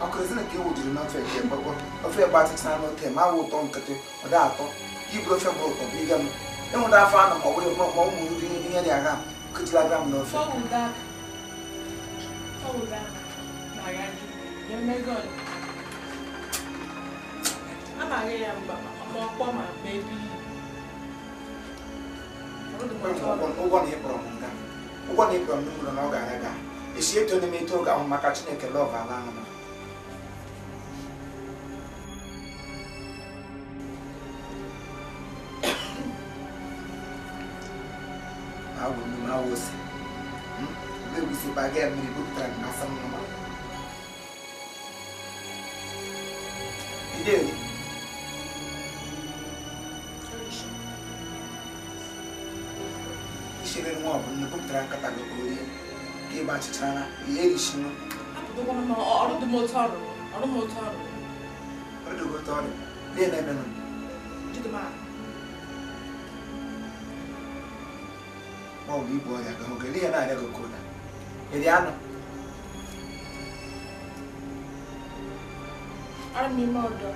Because I would not take a fair battle time or 10 hour tongue or that. You broke your boat or bigger. And when I found them away from more moving in the aram, could you have no so that? Oh, that. My God, you may go. I'm a more woman, maybe. One April, no Gaga. Is she to me to go on my catching a love alarm? I was. They will see by getting me good time, not some number. You did. She didn't want the book track at the Korea. Give back to China, Yellish. I don't know all of the motor. I don't know. What do you go to? They never know. To the man. Oh, we boy, I go get and I never go. Eliana. I'm your mother.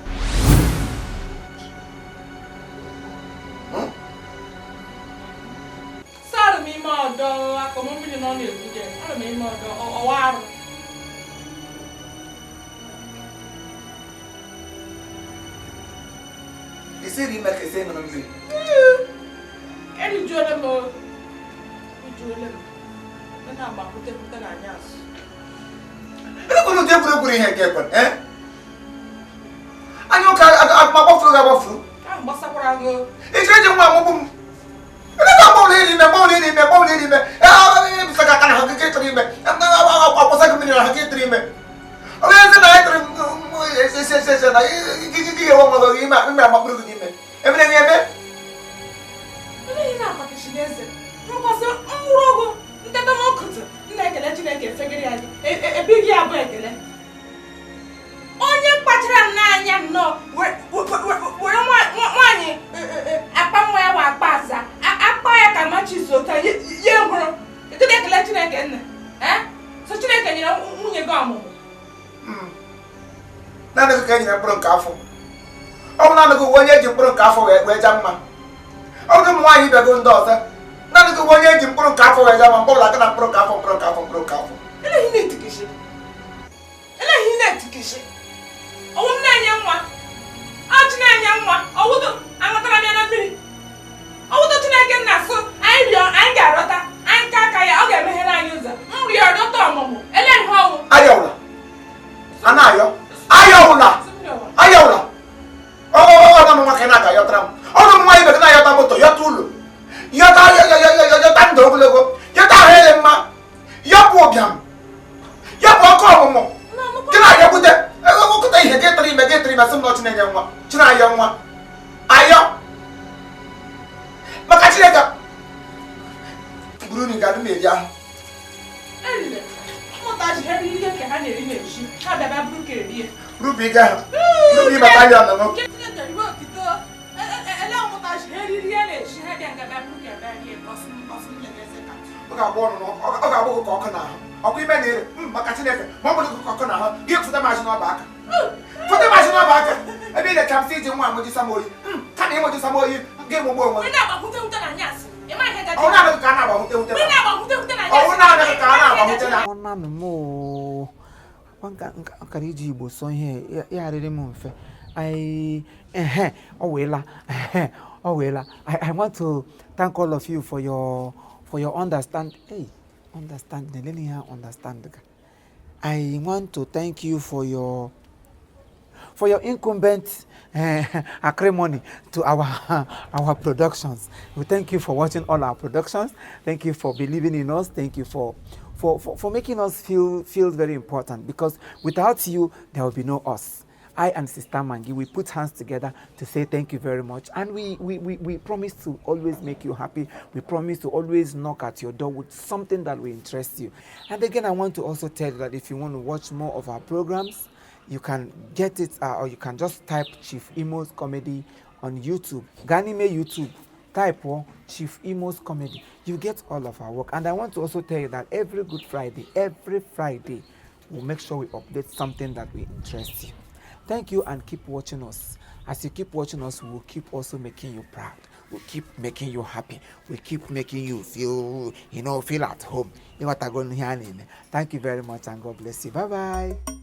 Sorry, me mother. I come on with on you again. I'm your mother. Oh, wow. You said he make a same on me. And you join them all. You join them. I'm not going to put them on us. I'm going to put them eh? I know I'm my food. I'm Massacro. It's ready, Mamma. I'm only in the I'm get to him. I'm not a get to him. I'm onye kpachara n'anya nnọọ were nwanyị akpa nwa ya wa akpa aza akpa ya ka machi zota ye hụrụ ịdị ekele Chineke nna so Chineke nyere nwunye gị ọmụmụ naanị ka nyere mkpụrụ nke afọ ọ bụ naanị gị onye ji mkpụrụ nke afọ wee ja mma ọ bụ nwaanyị bego ndị ọzọ naanị gị onye ji mkpụrụ nke afọ wee ja mma mgbe ọbụla gị na mkpụrụ nke afọ eleghị na-etikishi ọwụ m na-enye nwa ọchị na-enye nwa ọwụdụ aṅụtara m ya na mmiri ọwụdụ Chineke nna so anyị rịọ anyị ga-arọta anyị ka aka ya ọ ga-emeghere anyị ụzọ m rịọ rịọta ọmụmụ ele ihe ọwụ ayọwụla a na-ayọ ayọwụla ọnụ m nwoke na-aka yọtara m ọnụ m nwaanyị bekee na-ayọta moto yọta ụlọ yọta ndụ ogologo yọta ahụ ele mma yọpụ ụbịam yọpụ ọkụ ọmụmụ gị na-ayọ bute okụta ihe getịrị ime sị m na Chinenye nwa Chinayọ nwa ayọ maka Chineke buru ni ga na eri ahụ rubi ga rubi battalion no ọ ga-abụ ka ọkụ n'ahụ ọkụ ime na-ere maka Chineke ma ọ bụrụ ka ọkụ n'ahụ gị fụta mashin ọba aka ebe ị na-eka m si iji nwa amụji samoyi ka na ịmụji samoyi gị mụgbo onwe ọwụ ka a na-agbahute nkara iji Igbo sọ ihe ya arịrị m mfe ọ weela I want to thank all of you for your understanding. Hey, understanding. Let me understand. I want to thank you for your incumbent acrimony to our productions. We thank you for watching all our productions. Thank you for believing in us. Thank you for making us feel very important, because without you there will be no us. I and Sister Maggi, we put hands together to say thank you very much. And we promise to always make you happy. We promise to always knock at your door with something that will interest you. And again, I want to also tell you that if you want to watch more of our programs, you can get it, or you can just type Chief Imo's Comedy on YouTube. Ganime YouTube, type Chief Imo's Comedy. You get all of our work. And I want to also tell you that every Good Friday, we'll make sure we update something that will interest you. Thank you, and keep watching us. As you keep watching us, we'll keep also making you proud. We'll keep making you happy. We'll keep making you feel, feel at home. Thank you very much, and God bless you. Bye bye.